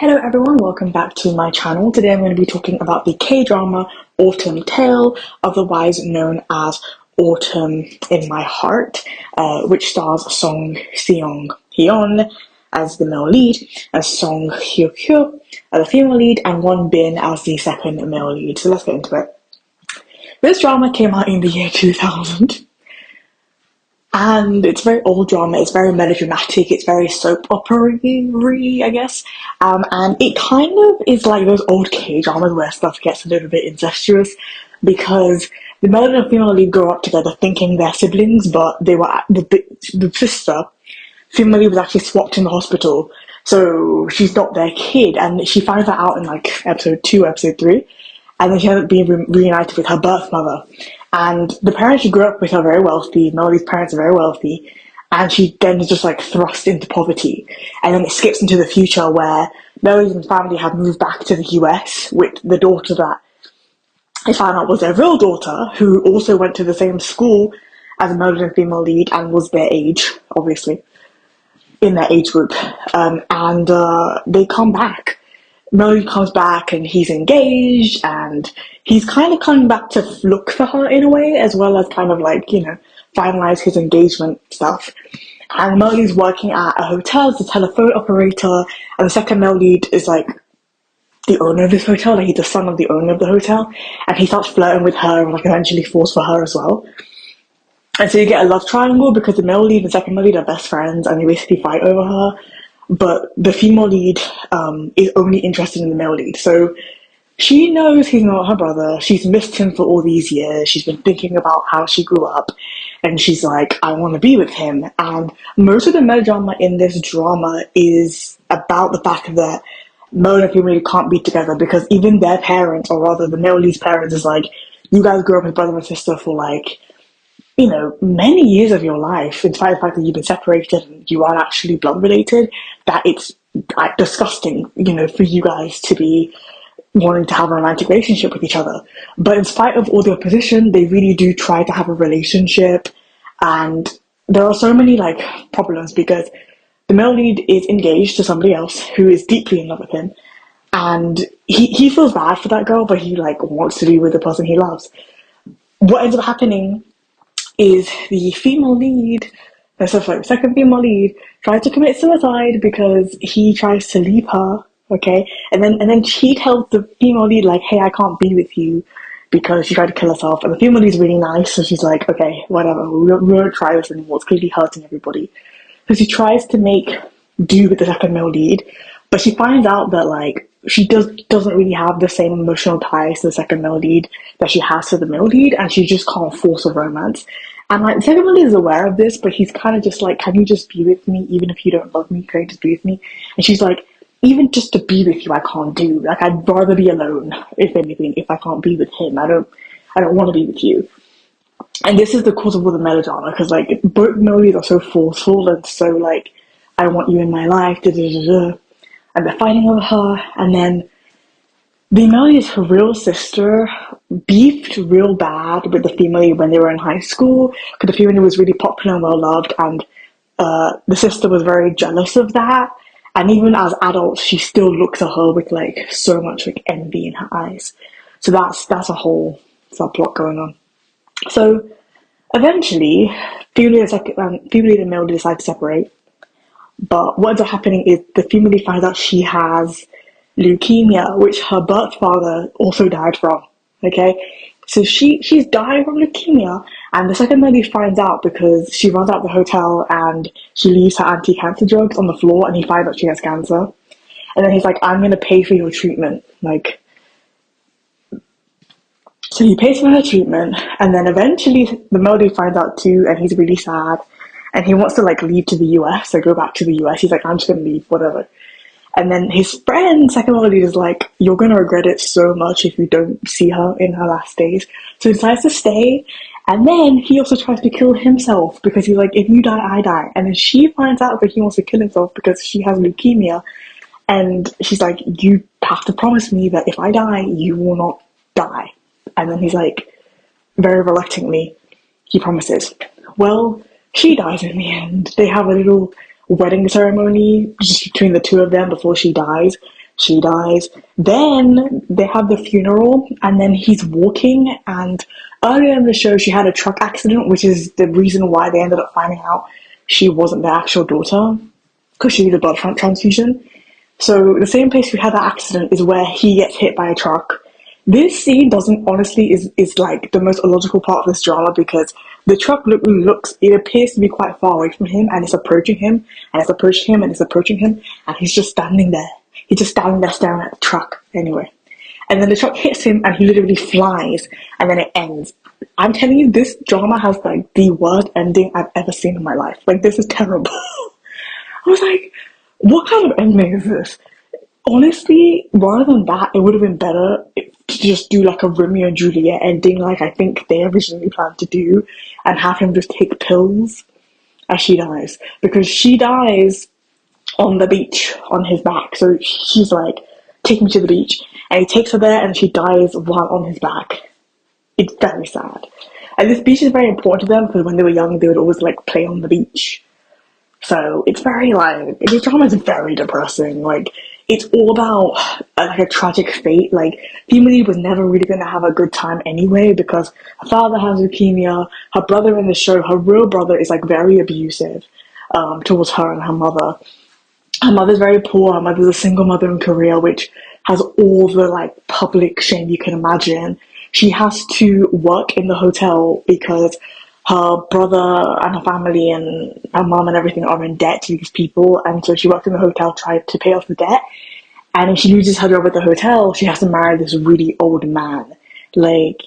Hello everyone, welcome back to my channel. Today I'm going to be talking about the K-drama Autumn Tale, otherwise known as Autumn in My Heart, which stars Seung, Heon as the male lead, as Song Hyo as the female lead, and Won Bin as the second male lead. So let's get into it. This drama came out in the year 2000. And it's very old drama, it's very melodramatic, it's very soap opera-y, I guess. And it kind of is like those old K-dramas where stuff gets a little bit incestuous because the male and female lead grow up together thinking they're siblings, but they were the sister, female lead, was actually swapped in the hospital. So she's not their kid, and she finds that out in like episode 2, episode 3. And then she ends up being reunited with her birth mother. And the parents she grew up with are very wealthy. Melody's parents are very wealthy. And she then is just like thrust into poverty. And then it skips into the future where Melody and family have moved back to the US with the daughter that I found out was their real daughter, who also went to the same school as a Melody and female lead and was their age, obviously, in their age group. They come back. Melody comes back and he's engaged and he's kind of coming back to look for her in a way, as well as kind of like, finalize his engagement stuff. And Melody's working at a hotel as a telephone operator, and the second male lead is like the owner of this hotel, like he's the son of the owner of the hotel, and he starts flirting with her and like eventually falls for her as well. And so you get a love triangle because the male lead and the second male lead are best friends and they basically fight over her. But the female lead is only interested in the male lead. So she knows he's not her brother. She's missed him for all these years. She's been thinking about how she grew up. And she's like, I want to be with him. And most of the melodrama in this drama is about the fact that male and female lead can't be together because even their parents, or rather the male lead's parents, is like, you guys grew up as brother and sister for like, many years of your life, in spite of the fact that you've been separated and you aren't actually blood related, that it's like disgusting, for you guys to be wanting to have a romantic relationship with each other. But in spite of all the opposition, they really do try to have a relationship. And there are so many like problems because the male lead is engaged to somebody else who is deeply in love with him. And he feels bad for that girl, but he like wants to be with the person he loves. What ends up happening is the female lead, second female lead, tries to commit suicide because he tries to leave her, okay? And then she tells the female lead, like, hey, I can't be with you because she tried to kill herself. And the female lead's really nice, so she's like, okay, whatever, we won't try this anymore. It's clearly hurting everybody. So she tries to make do with the second male lead, but she finds out that, like, she doesn't really have the same emotional ties to the second male lead that she has to the male lead, and she just can't force a romance. And like the second male lead is aware of this, but he's kind of just like, can you just be with me even if you don't love me? Can you just be with me? And she's like, even just to be with you, I can't do. Like, I'd rather be alone, if anything, if I can't be with him. I don't want to be with you. And this is the cause of all the melodrama, because like both male leads are so forceful and so like, I want you in my life, da da da da. And they're fighting over her, and then the male lead's her real sister beefed real bad with the female lead when they were in high school, because the female lead was really popular and well loved, and the sister was very jealous of that. And even as adults, she still looks at her with like so much like envy in her eyes. So that's a whole subplot going on. So eventually, female lead and male lead decide to separate. But what ends up happening is the female lead finds out she has leukemia, which her birth father also died from. Okay, so she's dying from leukemia, and the second lady finds out because she runs out the hotel and she leaves her anti-cancer drugs on the floor, and he finds out she has cancer, and then he's like, I'm gonna pay for your treatment, like. So he pays for her treatment, and then eventually the Melody finds out too, and he's really sad, and he wants to like leave to the US, so go back to the US. He's like, I'm just gonna leave, whatever. And then his friend, second Melody, is like, you're gonna regret it so much if you don't see her in her last days. So he decides to stay, and then he also tries to kill himself because he's like, if you die, I die. And then she finds out that he wants to kill himself because she has leukemia, and she's like, you have to promise me that if I die, you will not die. And then he's like, very reluctantly, he promises. Well, she dies in the end. They have a little wedding ceremony just between the two of them before she dies. She dies. Then they have the funeral, and then he's walking. And earlier in the show, she had a truck accident, which is the reason why they ended up finding out she wasn't their actual daughter, because she needed a blood transfusion. So the same place we had that accident is where he gets hit by a truck. This scene doesn't honestly is like the most illogical part of this drama, because the truck looks, it appears to be quite far away from him, and it's approaching him, and it's approaching him, and it's approaching him, and he's just standing there. He's just standing there staring at the truck anyway. And then the truck hits him, and he literally flies, and then it ends. I'm telling you, this drama has like the worst ending I've ever seen in my life. Like, this is terrible. I was like, what kind of ending is this? Honestly, rather than that, it would have been better to just do like a Romeo and Juliet ending, like I think they originally planned to do, and have him just take pills as she dies. Because she dies on the beach on his back. So she's like, take me to the beach. And he takes her there, and she dies while on his back. It's very sad. And this beach is very important to them, because when they were young, they would always like play on the beach. So it's very like, this drama is very depressing. Like, it's all about like a tragic fate. Like, Femily was never really going to have a good time anyway, because her father has leukemia. Her brother in the show, her real brother, is like very abusive towards her and her mother. Her mother's very poor. Her mother's a single mother in Korea, which has all the like public shame you can imagine. She has to work in the hotel because her brother and her family and her mom and everything are in debt to these people, and so she worked in the hotel trying to pay off the debt. And if she loses her job at the hotel, she has to marry this really old man. Like,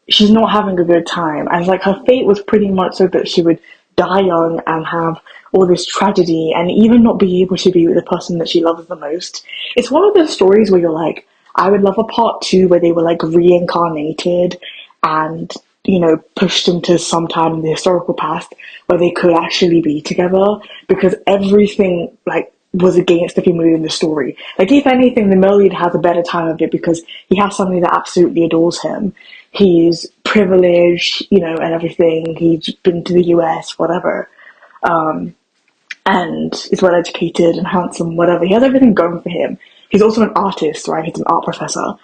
she's not having a good time, and like her fate was pretty much so that she would die young and have all this tragedy, and even not be able to be with the person that she loves the most. It's one of those stories where you're like, I would love a part two where they were like reincarnated and, you know, pushed into some time in the historical past where they could actually be together, because everything like was against the female lead in the story. Like, if anything, the male lead has a better time of it because he has somebody that absolutely adores him. He's privileged, you know, and everything. He's been to the US, whatever. And is well educated and handsome, whatever. He has everything going for him. He's also an artist, right? He's an art professor.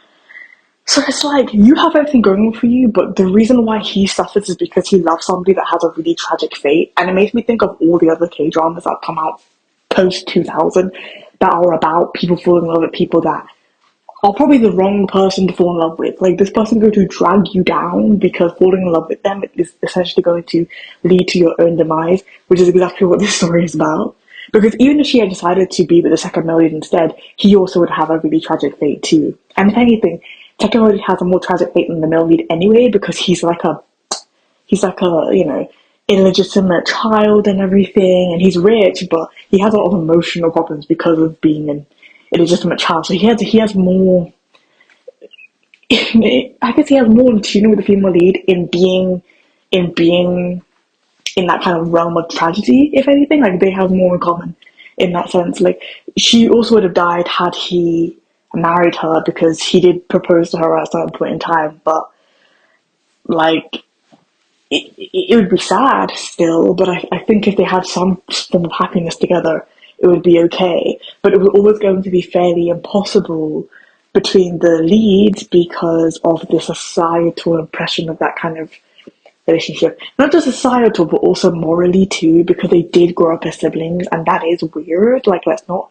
So it's like, you have everything going for you, but the reason why he suffers is because he loves somebody that has a really tragic fate. And it makes me think of all the other K-dramas that come out post-2000 that are about people falling in love with people that are probably the wrong person to fall in love with. Like, this person going to drag you down because falling in love with them is essentially going to lead to your own demise, which is exactly what this story is about. Because even if she had decided to be with the second male lead instead, he also would have a really tragic fate too. And if anything, second male lead has a more tragic fate than the male lead anyway, because he's like a, you know, illegitimate child and everything, and he's rich, but he has a lot of emotional problems because of being an illegitimate child. So he has more, I guess he has more in tune with the female lead in being in that kind of realm of tragedy, if anything. Like, they have more in common in that sense. Like, she also would have died had he married her, because he did propose to her at a certain point in time, but like, it would be sad still, but I think if they had some form of happiness together, it would be okay. But it was always going to be fairly impossible between the leads because of the societal impression of that kind of relationship. Not just societal, but also morally too, because they did grow up as siblings, and that is weird. Like, let's not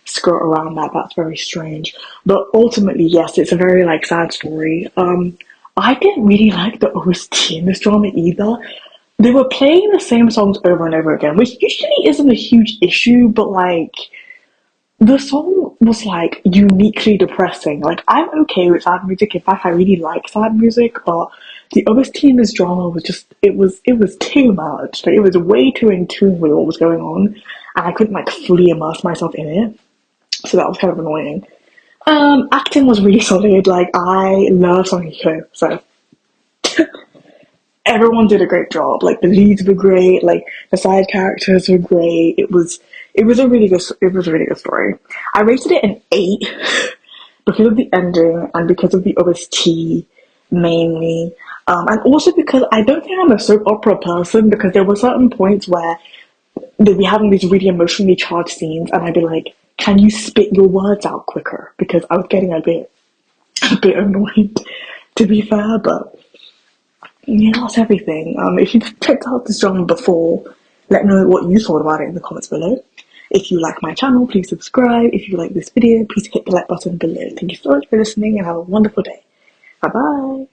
skirt around that. That's very strange. But ultimately, yes, it's a very like sad story. I didn't really like the OST in this drama either. They were playing the same songs over and over again, which usually isn't a huge issue, but like, the song was like uniquely depressing. Like, I'm okay with sad music. In fact, I really like sad music, but the OST in this drama was just, it was too much. Like, it was way too in tune with what was going on, and I couldn't like fully immerse myself in it. So that was kind of annoying. Acting was really solid. Like, I love Seung Hyo, so everyone did a great job. Like, the leads were great, like the side characters were great. It was a really good story. I rated it an 8 because of the ending and because of the OST mainly. And also because I don't think I'm a soap opera person, because there were certain points where they'd be having these really emotionally charged scenes, and I'd be like, can you spit your words out quicker? because I was getting a bit annoyed, to be fair. But yeah, that's everything. If you've checked out this drama before, let me know what you thought about it in the comments below. If you like my channel, please subscribe. If you like this video, please hit the like button below. Thank you so much for listening and have a wonderful day. Bye bye.